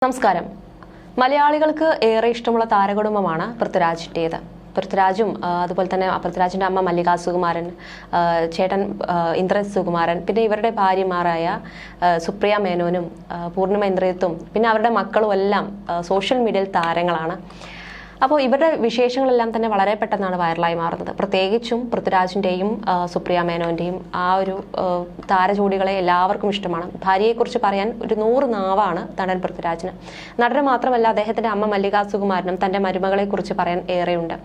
നമസ്കാരം. മലയാളികൾക്ക് ഏറെ ഇഷ്ടമുള്ള താരകുടുംബമാണ് പൃഥ്വിരാജിൻ്റേത്. പൃഥ്വിരാജും അതുപോലെ തന്നെ പൃഥ്വിരാജിന്റെ അമ്മ മല്ലിക സുകുമാരൻ, ചേട്ടൻ ഇന്ദ്രജിത്ത് സുകുമാരൻ, പിന്നെ ഇവരുടെ ഭാര്യമാരായ സുപ്രിയ മേനോനും പൂർണിമ ഇന്ദ്രജിത്തും പിന്നെ അവരുടെ മക്കളും എല്ലാം സോഷ്യൽ മീഡിയയിൽ താരങ്ങളാണ്. അപ്പോൾ ഇവരുടെ വിശേഷങ്ങളെല്ലാം തന്നെ വളരെ പെട്ടെന്നാണ് വൈറലായി മാറുന്നത്. പ്രത്യേകിച്ചും പൃഥ്വിരാജിൻ്റെയും സുപ്രിയ മേനോൻ്റെയും ആ ഒരു താരജോഡികളെ എല്ലാവർക്കും ഇഷ്ടമാണ്. ഭാര്യയെക്കുറിച്ച് പറയാൻ ഒരു 100 നാവാണ് നടൻ പൃഥ്വിരാജിന്. നടന് മാത്രമല്ല, അദ്ദേഹത്തിന്റെ അമ്മ മല്ലിക സുകുമാരനും തന്റെ മരുമകളെക്കുറിച്ച് പറയാൻ ഏറെയുണ്ട്.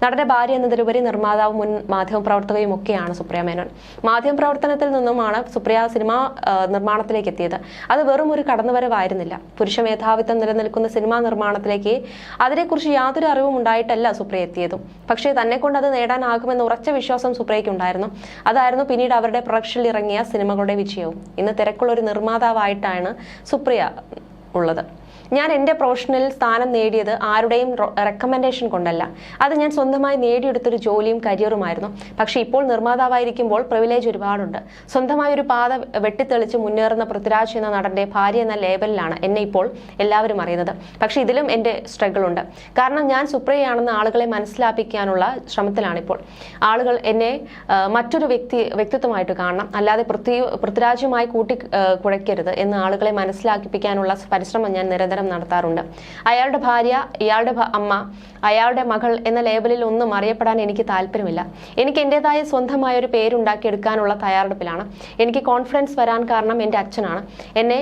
നടന്റെ ഭാര്യ എന്നതിലുപരി നിർമ്മാതാവും മുൻ മാധ്യമപ്രവർത്തകയും ഒക്കെയാണ് സുപ്രിയ മേനോൻ. മാധ്യമപ്രവർത്തനത്തിൽ നിന്നുമാണ് സുപ്രിയ സിനിമാ നിർമ്മാണത്തിലേക്ക് എത്തിയത്. അത് വെറും ഒരു കടന്നുവരവായിരുന്നില്ല. പുരുഷ മേധാവിത്വം നിലനിൽക്കുന്ന സിനിമാ നിർമ്മാണത്തിലേക്ക് അതിനെക്കുറിച്ച് യാതൊരു അറിവും ഉണ്ടായിട്ടല്ല സുപ്രിയ എത്തിയതും. പക്ഷേ തന്നെ കൊണ്ട് അത് നേടാനാകുമെന്ന ഉറച്ച വിശ്വാസം സുപ്രിയയ്ക്ക് ഉണ്ടായിരുന്നു. അതായിരുന്നു പിന്നീട് അവരുടെ പ്രൊഡക്ഷനിൽ ഇറങ്ങിയ സിനിമകളുടെ വിജയവും. ഇന്ന് തിരക്കുള്ള ഒരു നിർമ്മാതാവായിട്ടാണ് സുപ്രിയ ഉള്ളത്. ഞാൻ എൻ്റെ പ്രൊഫഷണൽ സ്ഥാനം നേടിയത് ആരുടെയും റെക്കമെൻഡേഷൻ കൊണ്ടല്ല. അത് ഞാൻ സ്വന്തമായി നേടിയെടുത്തൊരു ജോലിയും കരിയറുമായിരുന്നു. പക്ഷെ ഇപ്പോൾ നിർമ്മാതാവായിരിക്കുമ്പോൾ പ്രിവിലേജ് ഒരുപാടുണ്ട്. സ്വന്തമായി ഒരു പാത വെട്ടിത്തെളിച്ച് മുന്നേറുന്ന പൃഥ്വിരാജ് എന്ന നടന്റെ ഭാര്യ എന്ന ലേബലിലാണ് എന്നെ ഇപ്പോൾ എല്ലാവരും അറിയുന്നത്. പക്ഷെ ഇതിലും എൻ്റെ സ്ട്രഗിൾ ഉണ്ട്. കാരണം ഞാൻ സുപ്രിയയാണെന്ന് ആളുകളെ മനസ്സിലാപ്പിക്കാനുള്ള ശ്രമത്തിലാണിപ്പോൾ. ആളുകൾ എന്നെ മറ്റൊരു വ്യക്തിത്വമായിട്ട് കാണണം, അല്ലാതെ പൃഥ്വിരാജുമായി കുഴയ്ക്കരുത് എന്ന് ആളുകളെ മനസ്സിലാക്കിപ്പിക്കാനുള്ള പരിശ്രമം ഞാൻ നിരന്തരം നടത്താറുണ്ട്. അയാളുടെ ഭാര്യ, ഇയാളുടെ അമ്മ, അയാളുടെ മകൾ എന്ന ലേബലിൽ ഒന്നും അറിയപ്പെടാൻ എനിക്ക് താല്പര്യമില്ല. എനിക്ക് എൻ്റെതായ സ്വന്തമായ ഒരു പേരുണ്ടാക്കിയെടുക്കാനുള്ള തയ്യാറെടുപ്പിലാണ്. എനിക്ക് കോൺഫിഡൻസ് വരാൻ കാരണം എൻ്റെ അച്ഛനാണ്. എന്നെ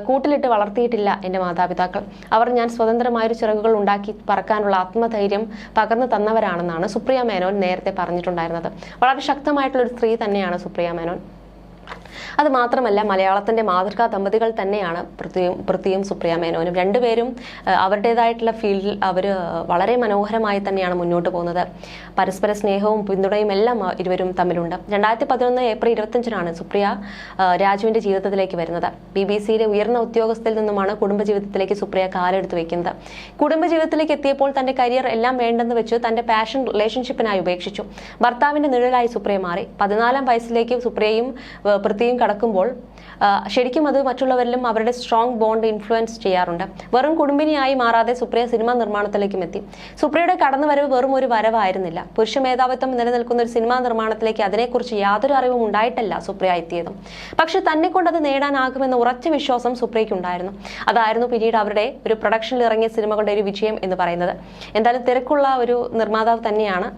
കൂട്ടിലിട്ട് വളർത്തിയിട്ടില്ല എൻ്റെ മാതാപിതാക്കൾ. അവർ ഞാൻ സ്വതന്ത്രമായൊരു ചിറകുകൾ ഉണ്ടാക്കി പറക്കാനുള്ള ആത്മധൈര്യം പകർന്നു തന്നവരാണെന്നാണ് സുപ്രിയ മേനോൻ നേരത്തെ പറഞ്ഞിട്ടുണ്ടായിരുന്നത്. വളരെ ശക്തമായിട്ടുള്ളൊരു സ്ത്രീ തന്നെയാണ് സുപ്രിയ മേനോൻ. അത് മാത്രമല്ല, മലയാളത്തിന്റെ മാതൃകാ ദമ്പതികൾ തന്നെയാണ് പൃഥ്വിയും സുപ്രിയ മേനോനും. രണ്ടുപേരും അവരുടേതായിട്ടുള്ള ഫീൽഡിൽ അവർ വളരെ മനോഹരമായി തന്നെയാണ് മുന്നോട്ട് പോകുന്നത്. പരസ്പര സ്നേഹവും പിന്തുണയും എല്ലാം ഇരുവരും തമ്മിലുണ്ട്. 2011 ഏപ്രിൽ 25-നാണ് സുപ്രിയ രാജുവിന്റെ ജീവിതത്തിലേക്ക് വരുന്നത്. BBC-യിലെ ഉയർന്ന ഉദ്യോഗസ്ഥയിൽ നിന്നുമാണ് കുടുംബജീവിതത്തിലേക്ക് സുപ്രിയ കാലെടുത്ത് വെക്കുന്നത്. കുടുംബജീവിതത്തിലേക്ക് എത്തിയപ്പോൾ തന്റെ കരിയർ എല്ലാം വേണ്ടെന്ന് വെച്ച് തന്റെ പാഷൻ റിലേഷൻഷിപ്പിനായി ഉപേക്ഷിച്ചു. ഭർത്താവിന്റെ നിഴലായി സുപ്രിയ മാറി. 14-ാം വയസ്സിലേക്ക് സുപ്രിയയും പൃഥ്വിയും കടക്കുമ്പോൾ ശരിക്കും അത് മറ്റുള്ളവരിലും അവരുടെ സ്ട്രോങ് ബോണ്ട് ഇൻഫ്ലുവൻസ് ചെയ്യാറുണ്ട്. വെറും കുടുംബിനിയായി മാറാതെ സുപ്രിയ സിനിമാ നിർമ്മാണത്തിലേക്കും എത്തി. സുപ്രിയയുടെ കടന്നുവരവ് വെറും ഒരു വരവായിരുന്നില്ല. പുരുഷ മേധാവിത്വം നിലനിൽക്കുന്ന ഒരു സിനിമാ നിർമ്മാണത്തിലേക്ക് അതിനെക്കുറിച്ച് യാതൊരു അറിവും ഉണ്ടായിട്ടല്ല സുപ്രിയ എത്തിയതും. പക്ഷെ തന്നെ കൊണ്ട് അത് നേടാനാകുമെന്ന ഉറച്ച വിശ്വാസം സുപ്രിയയ്ക്ക് ഉണ്ടായിരുന്നു. അതായിരുന്നു പിന്നീട് അവരുടെ ഒരു പ്രൊഡക്ഷനിൽ ഇറങ്ങിയ സിനിമകളുടെ ഒരു വിജയം എന്ന് പറയുന്നത്. എന്തായാലും തിരക്കുള്ള ഒരു നിർമ്മാതാവ് തന്നെയാണ്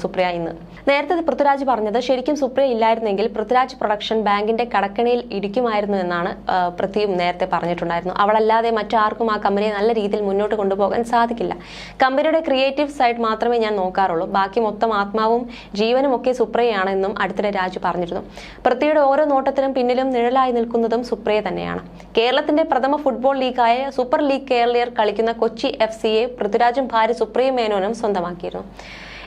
സുപ്രിയ ഇന്ന്. നേരത്തെ പൃഥ്വിരാജ് പറഞ്ഞത്, ശരിക്കും സുപ്രിയ ഇല്ലായിരുന്നെങ്കിൽ പൃഥ്വിരാജ് പ്രൊഡക്ഷൻ ബാങ്കിന്റെ കടക്കണിയിൽ ഇടിക്കുമായിരുന്നു എന്നാണ് പൃഥ്വിയും നേരത്തെ പറഞ്ഞിട്ടുണ്ടായിരുന്നു. അവളല്ലാതെ മറ്റാർക്കും ആ കമ്പനിയെ നല്ല രീതിയിൽ മുന്നോട്ട് കൊണ്ടുപോകാൻ സാധിക്കില്ല. കമ്പനിയുടെ ക്രിയേറ്റീവ് സൈഡ് മാത്രമേ ഞാൻ നോക്കാറുള്ളൂ. ബാക്കി മൊത്തം ആത്മാവും ജീവനും ഒക്കെ സുപ്രിയയാണെന്നും അടുത്തിടെ രാജു പറഞ്ഞിരുന്നു. പൃഥ്വിയുടെ ഓരോ നോട്ടത്തിനും പിന്നിലും നിഴലായി നിൽക്കുന്നതും സുപ്രിയ തന്നെയാണ്. കേരളത്തിന്റെ പ്രഥമ ഫുട്ബോൾ ലീഗായ സൂപ്പർ ലീഗ് കേരളീയർ കളിക്കുന്ന കൊച്ചി FC-യെ പൃഥ്വിരാജും ഭാര്യ സുപ്രിയ മേനോനും സ്വന്തമാക്കിയിരുന്നു.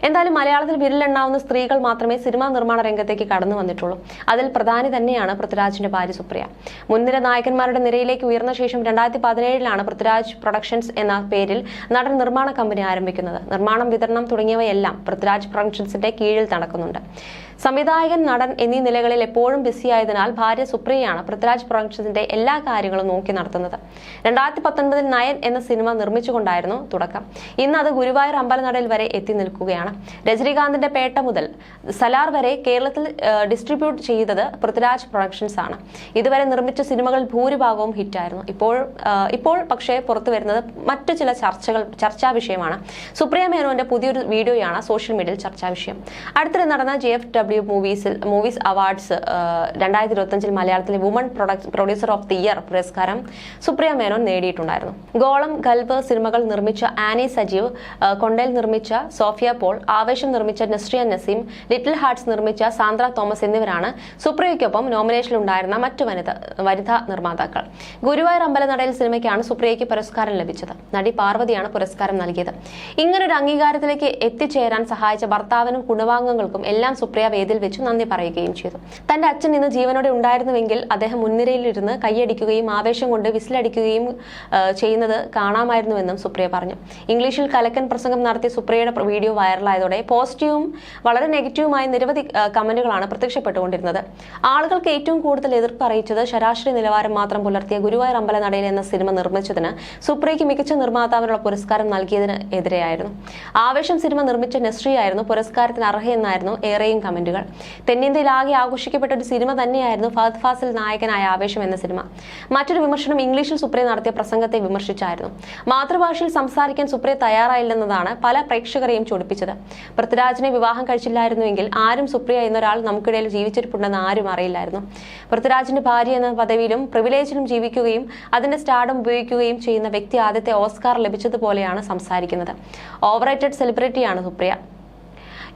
എന്തായാലും മലയാളത്തിൽ വിരലെണ്ണാവുന്ന സ്ത്രീകൾ മാത്രമേ സിനിമാ നിർമ്മാണ രംഗത്തേക്ക് കടന്നു വന്നിട്ടുള്ളൂ. അതിൽ പ്രധാനി തന്നെയാണ് പൃഥ്വിരാജിന്റെ ഭാര്യ സുപ്രിയ. മുൻനിര നായകന്മാരുടെ നിരയിലേക്ക് ഉയർന്ന ശേഷം 2017-ലാണ് പൃഥ്വിരാജ് പ്രൊഡക്ഷൻസ് എന്ന പേരിൽ നടൻ നിർമ്മാണ കമ്പനി ആരംഭിക്കുന്നത്. നിർമ്മാണം, വിതരണം തുടങ്ങിയവയെല്ലാം പൃഥ്വിരാജ് പ്രൊഡക്ഷൻസിന്റെ കീഴിൽ നടക്കുന്നുണ്ട്. സംവിധായകൻ, നടൻ എന്നീ നിലകളിൽ എപ്പോഴും ബിസിയായതിനാൽ ഭാര്യ സുപ്രിയയാണ് പൃഥ്വിരാജ് പ്രൊഡക്ഷൻസിന്റെ എല്ലാ കാര്യങ്ങളും നോക്കി നടത്തുന്നത്. 2019 നയൻ എന്ന സിനിമ നിർമ്മിച്ചുകൊണ്ടായിരുന്നു തുടക്കം. ഇന്ന് അത് ഗുരുവായൂർ അമ്പലനടയിൽ വരെ എത്തി നിൽക്കുകയാണ്. രജനീകാന്തിന്റെ പേട്ട മുതൽ സലാർ വരെ കേരളത്തിൽ ഡിസ്ട്രിബ്യൂട്ട് ചെയ്തത് പൃഥ്വിരാജ് പ്രൊഡക്ഷൻസ് ആണ്. ഇതുവരെ നിർമ്മിച്ച സിനിമകൾ ഭൂരിഭാഗവും ഹിറ്റായിരുന്നു. ഇപ്പോൾ പക്ഷേ പുറത്തു വരുന്നത് മറ്റു ചില ചർച്ചാ വിഷയമാണ്. സുപ്രിയ മേനോന്റെ പുതിയൊരു വീഡിയോയാണ് സോഷ്യൽ മീഡിയയിൽ ചർച്ചാ വിഷയം. അടുത്തിടെ നടന്ന JFW മൂവീസ് അവാർഡ്സ് 2025 മലയാളത്തിലെ woman producer of the year പുരസ്കാരം സുപ്രിയ മേനോൻ നേടിയിട്ടുണ്ടായിരുന്നു. ഗോളം, ഗൽബ് സിനിമകൾ നിർമ്മിച്ച ആനി സജീവ്, കൊണ്ടേൽ നിർമ്മിച്ച സോഫിയ പോൾ, ആവേശം നിർമ്മിച്ച നസ്രിയ നസീം, ലിറ്റിൽ ഹാർട്സ് നിർമ്മിച്ച സാന്ദ്ര തോമസ് എന്നിവരാണ് സുപ്രിയയ്ക്കൊപ്പം നോമിനേഷനിലുണ്ടായിരുന്ന മറ്റു വനിതാ നിർമ്മാതാക്കൾ. ഗുരുവായൂർ അമ്പലനടയിൽ സിനിമയ്ക്കാണ് സുപ്രിയയ്ക്ക് പുരസ്കാരം ലഭിച്ചത്. നടി പാർവതിയാണ് പുരസ്കാരം നൽകിയത്. ഇങ്ങനൊരു അംഗീകാരത്തിലേക്ക് എത്തിച്ചേരാൻ സഹായിച്ച ഭർത്താവിനും കുടുംബാംഗങ്ങൾക്കും എല്ലാം സുപ്രിയ വേദിയിൽ വെച്ച് നന്ദി പറയുകയും ചെയ്തു. തന്റെ അച്ഛൻ ഇന്ന് ജീവനോടെ ഉണ്ടായിരുന്നുവെങ്കിൽ അദ്ദേഹം മുൻനിരയിലിരുന്ന് കൈയടിക്കുകയും ആവേശം കൊണ്ട് വിസിലടിക്കുകയും ചെയ്യുന്നത് കാണാമായിരുന്നുവെന്നും സുപ്രിയ പറഞ്ഞു. ഇംഗ്ലീഷിൽ കലക്കൻ പ്രസംഗം നടത്തിയ സുപ്രിയയുടെ വീഡിയോ വൈറലായതോടെ പോസിറ്റീവും വളരെ നെഗറ്റീവുമായ നിരവധി കമന്റുകളാണ് പ്രത്യക്ഷപ്പെട്ടുകൊണ്ടിരുന്നത്. ആളുകൾക്ക് ഏറ്റവും കൂടുതൽ എതിർപ്പ് അറിയിച്ചത് ശരാശരി നിലവാരം മാത്രം പുലർത്തിയ ഗുരുവായൂർ അമ്പലനടയിൽ എന്ന സിനിമ നിർമ്മിച്ചതിന് സുപ്രിയയ്ക്ക് മികച്ച നിർമ്മാതാവിനുള്ള പുരസ്കാരം നൽകിയതിന് എതിരെയായിരുന്നു. ആവേശം സിനിമ നിർമ്മിച്ച നസ്രിയായിരുന്നു പുരസ്കാരത്തിന് അർഹയെന്നായിരുന്നു ഏറെയും കമന്റുകൾ. തെന്നിന്ത്യയിൽ ആകെ ആഘോഷിക്കപ്പെട്ട ഒരു സിനിമ തന്നെയായിരുന്നു ഫഹദ് ഫാസിൽ നായകനായ ആവേശം എന്ന സിനിമ. മറ്റൊരു വിമർശനം ഇംഗ്ലീഷിൽ സുപ്രിയ നടത്തിയ പ്രസംഗത്തെ വിമർശിച്ചായിരുന്നു. മാതൃഭാഷയിൽ സംസാരിക്കാൻ സുപ്രിയ തയ്യാറായില്ലെന്നതാണ് പല പ്രേക്ഷകരെയും ചൊടിപ്പിച്ചത്. പൃഥ്വിരാജിനെ വിവാഹം കഴിച്ചില്ലായിരുന്നുവെങ്കിൽ ആരും സുപ്രിയ എന്നൊരാൾ നമുക്കിടയിൽ ജീവിച്ചിരിപ്പുണ്ടെന്ന് ആരും അറിയില്ലായിരുന്നു. പൃഥ്വിരാജിന്റെ ഭാര്യ എന്ന പദവിയിലും പ്രിവിലേജിലും ജീവിക്കുകയും അതിന്റെ സ്റ്റാർഡം ഉപയോഗിക്കുകയും ചെയ്യുന്ന വ്യക്തി ആദ്യത്തെ ഓസ്കാർ ലഭിച്ചതുപോലെയാണ് സംസാരിക്കുന്നത്. ഓവർറേറ്റഡ് സെലിബ്രിറ്റിയാണ് സുപ്രിയ.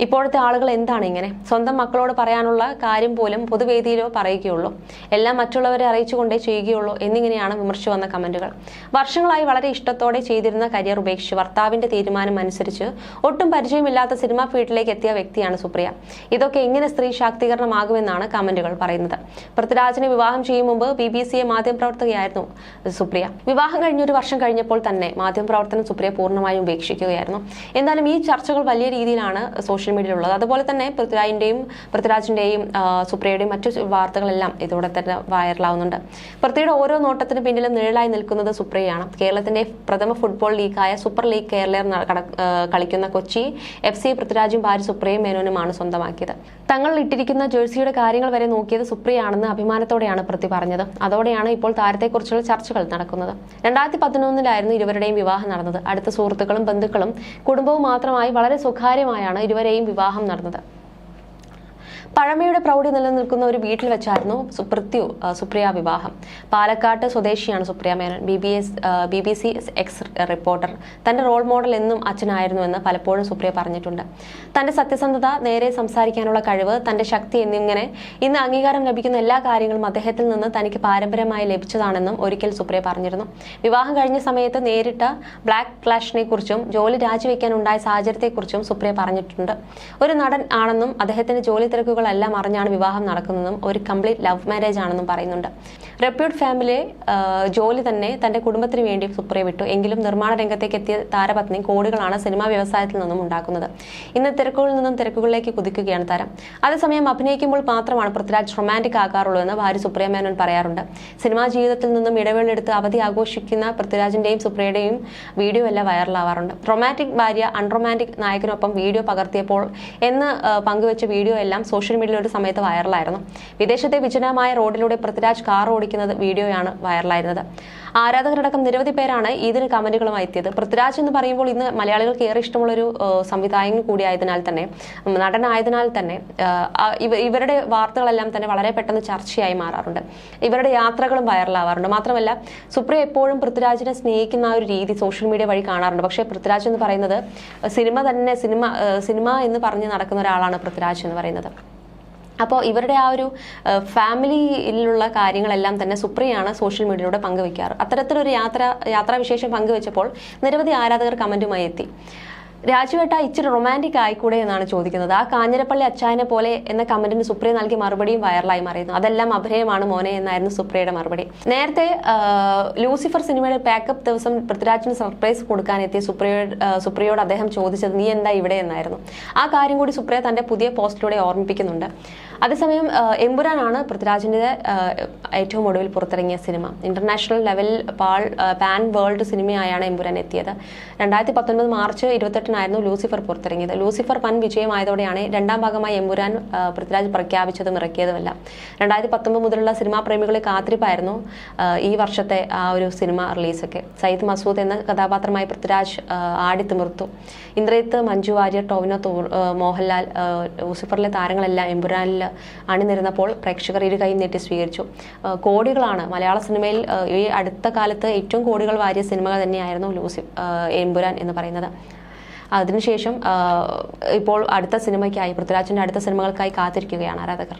ഇപ്പോഴത്തെ ആളുകൾ എന്താണ് ഇങ്ങനെ? സ്വന്തം മക്കളോട് പറയാനുള്ള കാര്യം പോലും പൊതുവേദിയിലോ പറയുകയുള്ളൂ, എല്ലാം മറ്റുള്ളവരെ അറിയിച്ചുകൊണ്ടേ ചെയ്യുകയുള്ളൂ എന്നിങ്ങനെയാണ് വിമർശിച്ചു വന്ന കമന്റുകൾ. വർഷങ്ങളായി വളരെ ഇഷ്ടത്തോടെ ചെയ്തിരുന്ന കരിയർ ഉപേക്ഷിച്ച് ഭർത്താവിന്റെ തീരുമാനം അനുസരിച്ച് ഒട്ടും പരിചയമില്ലാത്ത സിനിമാ ഫീൽഡിലേക്ക് എത്തിയ വ്യക്തിയാണ് സുപ്രിയ. ഇതൊക്കെ എങ്ങനെ സ്ത്രീ ശാക്തീകരണമാകുമെന്നാണ് കമന്റുകൾ പറയുന്നത്. പൃഥ്വിരാജിനെ വിവാഹം ചെയ്യും മുമ്പ് BBC മാധ്യമപ്രവർത്തകയായിരുന്നു സുപ്രിയ. വിവാഹം കഴിഞ്ഞൊരു വർഷം കഴിഞ്ഞപ്പോൾ തന്നെ മാധ്യമപ്രവർത്തനം സുപ്രിയ പൂർണ്ണമായും ഉപേക്ഷിക്കുകയായിരുന്നു. എന്തായാലും ഈ ചർച്ചകൾ വലിയ രീതിയിലാണ് സോഷ്യൽ മീഡിയയിലുള്ളത്. അതുപോലെ തന്നെ പൃഥ്വിരാജിന്റെയും സുപ്രിയയുടെയും മറ്റു വാർത്തകളെല്ലാം ഇതോടെ തന്നെ വൈറലാവുന്നുണ്ട്. പൃഥ്വിയുടെ ഓരോ നോട്ടത്തിന് പിന്നിലും നിഴലായി നിൽക്കുന്നത് സുപ്രിയയാണ്. കേരളത്തിന്റെ പ്രഥമ ഫുട്ബോൾ ലീഗായ സൂപ്പർ ലീഗ് കേരളയിൽ കളിക്കുന്ന കൊച്ചി FC പൃഥ്വിരാജും ഭാര്യ സുപ്രിയയും മേനോനുമാണ് സ്വന്തമാക്കിയത്. തങ്ങൾ ഇട്ടിരിക്കുന്ന ജേഴ്സിയുടെ കാര്യങ്ങൾ വരെ നോക്കിയത് സുപ്രിയയാണെന്ന് അഭിമാനത്തോടെയാണ് പൃഥ്വി പറഞ്ഞത്. അതോടെയാണ് ഇപ്പോൾ താരത്തെക്കുറിച്ചുള്ള ചർച്ചകൾ നടക്കുന്നത്. 2011 ഇരുവരുടെയും വിവാഹം നടന്നത്. അടുത്ത സുഹൃത്തുക്കളും ബന്ധുക്കളും കുടുംബവും മാത്രമായി വളരെ സ്വകാര്യമായാണ് ഇരുവരെയും വിവാഹം നടന്നത്. പഴമയുടെ പ്രൗഢി നിലനിൽക്കുന്ന ഒരു വീട്ടിൽ വെച്ചായിരുന്നു സുപ്രിയ വിവാഹം. പാലക്കാട്ട് സ്വദേശിയാണ് Supriya Menon. BBC X reporter. തന്റെ റോൾ മോഡൽ എന്നും അച്ഛനായിരുന്നുവെന്ന് പലപ്പോഴും സുപ്രിയ പറഞ്ഞിട്ടുണ്ട്. തന്റെ സത്യസന്ധത, നേരെ സംസാരിക്കാനുള്ള കഴിവ്, തന്റെ ശക്തി എന്നിങ്ങനെ ഇന്ന് അംഗീകാരം ലഭിക്കുന്ന എല്ലാ കാര്യങ്ങളും അദ്ദേഹത്തിൽ നിന്ന് തനിക്ക് പാരമ്പര്യമായി ലഭിച്ചതാണെന്നും ഒരിക്കൽ സുപ്രിയ പറഞ്ഞിരുന്നു. വിവാഹം കഴിഞ്ഞ സമയത്ത് നേരിട്ട ബ്ലാക്ക് ക്ലാഷിനെ കുറിച്ചും ജോലി രാജിവെക്കാനുണ്ടായ സാഹചര്യത്തെക്കുറിച്ചും സുപ്രിയ പറഞ്ഞിട്ടുണ്ട്. ഒരു നടൻ ആണെന്നും അദ്ദേഹത്തിന്റെ ജോലി തിരക്കുകൾ എല്ലാം അറിഞ്ഞാണ് വിവാഹം നടക്കുന്നതെന്നും ഒരു കംപ്ലീറ്റ് ലവ് മാരേജ് ആണെന്നും പറയുന്നുണ്ട്. റെപ്യൂട്ട് ഫാമിലി ജോലി തന്നെ തന്റെ കുടുംബത്തിന് വേണ്ടി സുപ്രിയ വിട്ടു. എങ്കിലും നിർമ്മാണ രംഗത്തേക്ക് എത്തിയ താരപത്നി കോടികളാണ് സിനിമാ വ്യവസായത്തിൽ നിന്നും ഉണ്ടാക്കുന്നത്. ഇന്ന് തിരക്കുകളിൽ നിന്നും തിരക്കുകളിലേക്ക് കുതിക്കുകയാണ് താരം. അതേസമയം അഭിനയിക്കുമ്പോൾ മാത്രമാണ് പൃഥ്വിരാജ് റൊമാൻറ്റിക് ആകാറുള്ളൂ എന്ന് ഭാര്യ സുപ്രിയ മേനോൻ പറയാറുണ്ട്. സിനിമാ ജീവിതത്തിൽ നിന്നും ഇടവേളെടുത്ത് അവധി ആഘോഷിക്കുന്ന പൃഥ്വിരാജിന്റെയും സുപ്രിയയുടെയും വീഡിയോ എല്ലാം വൈറലാവാറുണ്ട്. റൊമാൻറ്റിക് ഭാര്യ അൺറൊമാൻറ്റിക് നായകനൊപ്പം വീഡിയോ പകർത്തിയപ്പോൾ എന്ന് പങ്കുവെച്ച വീഡിയോ എല്ലാം സോഷ്യൽ മീഡിയയിൽ ഒരു സമയത്ത് വൈറലായിരുന്നു. വിദേശത്തെ വിജനമായ റോഡിലൂടെ പൃഥ്വിരാജ് കാർ ഓടിക്കുന്നത് വീഡിയോയാണ് വൈറലായിരുന്നത്. ആരാധകരടക്കം നിരവധി പേരാണ് ഇതിന് കമന്റുകളുമായി എത്തിയത്. പൃഥ്വിരാജ് എന്ന് പറയുമ്പോൾ ഇന്ന് മലയാളികൾക്ക് ഏറെ ഇഷ്ടമുള്ളൊരു സംവിധായകൻ കൂടിയായതിനാൽ തന്നെ, നടനായതിനാൽ തന്നെ ഇവരുടെ വാർത്തകളെല്ലാം തന്നെ വളരെ പെട്ടെന്ന് ചർച്ചയായി മാറാറുണ്ട്. ഇവരുടെ യാത്രകളും വൈറലാവാറുണ്ട്. മാത്രമല്ല സുപ്രിയ എപ്പോഴും പൃഥ്വിരാജിനെ സ്നേഹിക്കുന്ന ആ ഒരു രീതി സോഷ്യൽ മീഡിയ വഴി കാണാറുണ്ട്. പക്ഷേ പൃഥ്വിരാജ് എന്ന് പറയുന്നത് സിനിമ എന്ന് പറഞ്ഞ് നടക്കുന്ന ഒരാളാണ് പൃഥ്വിരാജ് എന്ന് പറയുന്നത്. അപ്പോൾ ഇവരുടെ ആ ഒരു ഫാമിലിയിലുള്ള കാര്യങ്ങളെല്ലാം തന്നെ സുപ്രിയയാണ് സോഷ്യൽ മീഡിയയിലൂടെ പങ്കുവെക്കാറ്. അത്തരത്തിലൊരു യാത്രാവിശേഷം പങ്കുവെച്ചപ്പോൾ നിരവധി ആരാധകർ കമന്റുമായി എത്തി. രാജുവേട്ട ഇച്ചിരി റൊമാൻറ്റിക് ആയിക്കൂടെ എന്നാണ് ചോദിക്കുന്നത്. ആ കാഞ്ഞിരപ്പള്ളി അച്ചായനെ പോലെ എന്ന കമന്റിന് സുപ്രിയ നൽകിയ മറുപടിയും വൈറലായി മാറിയിരുന്നു. അതെല്ലാം അഭിനയമാണ് മോനെ എന്നായിരുന്നു സുപ്രിയയുടെ മറുപടി. നേരത്തെ ലൂസിഫർ സിനിമയുടെ പാക്കപ്പ് ദിവസം പൃഥ്വിരാജിന് സർപ്രൈസ് കൊടുക്കാനെത്തിയ സുപ്രിയയോട് അദ്ദേഹം ചോദിച്ചത് നീ എന്താ ഇവിടെ എന്നായിരുന്നു. ആ കാര്യം കൂടി സുപ്രിയ തന്റെ പുതിയ പോസ്റ്റിലൂടെ ഓർമ്മിപ്പിക്കുന്നുണ്ട്. അതേസമയം എമ്പുരാനാണ് പൃഥ്വിരാജിന്റെ ഏറ്റവും ഒടുവിൽ പുറത്തിറങ്ങിയ സിനിമ. ഇന്റർനാഷണൽ ലെവൽ പാൻ വേൾഡ് സിനിമയായാണ് എമ്പുരാൻ എത്തിയത്. 2019 മാർച്ച് 28 ലൂസിഫർ പുറത്തിറങ്ങിയത്. ലൂസിഫർ വൻ വിജയമായതോടെയാണ് രണ്ടാം ഭാഗമായി എമ്പുരാൻ പൃഥ്വിരാജ് പ്രഖ്യാപിച്ചതും ഇറക്കിയതുമല്ല. 2019 മുതലുള്ള സിനിമാ പ്രേമികളെ കാത്തിരിപ്പായിരുന്നു ഈ വർഷത്തെ ആ ഒരു സിനിമ റിലീസൊക്കെ. സയ്യിദ് മസൂദ് എന്ന കഥാപാത്രമായി പൃഥ്വിരാജ് ആടിത്തിമിർത്തു. ഇന്ദ്രജിത്ത്, മഞ്ജു വാര്യർ, ടോവിനോ, മോഹൻലാൽ, ലൂസിഫറിലെ താരങ്ങളെല്ലാം എമ്പുരാനിൽ അണിനിരുന്നപ്പോൾ പ്രേക്ഷകർ ഇരു കൈ നീട്ടി സ്വീകരിച്ചു. കോടികളാണ് മലയാള സിനിമയിൽ ഈ അടുത്ത കാലത്ത് ഏറ്റവും കോടികൾ വാരിയ സിനിമ തന്നെയായിരുന്നു എമ്പുരാൻ എന്ന് പറയുന്നത്. അതിനുശേഷം ഇപ്പോൾ അടുത്ത സിനിമയ്ക്കായി പൃഥ്വിരാജിന്റെ അടുത്ത സിനിമകൾക്കായി കാത്തിരിക്കുകയാണ് ആരാധകർ.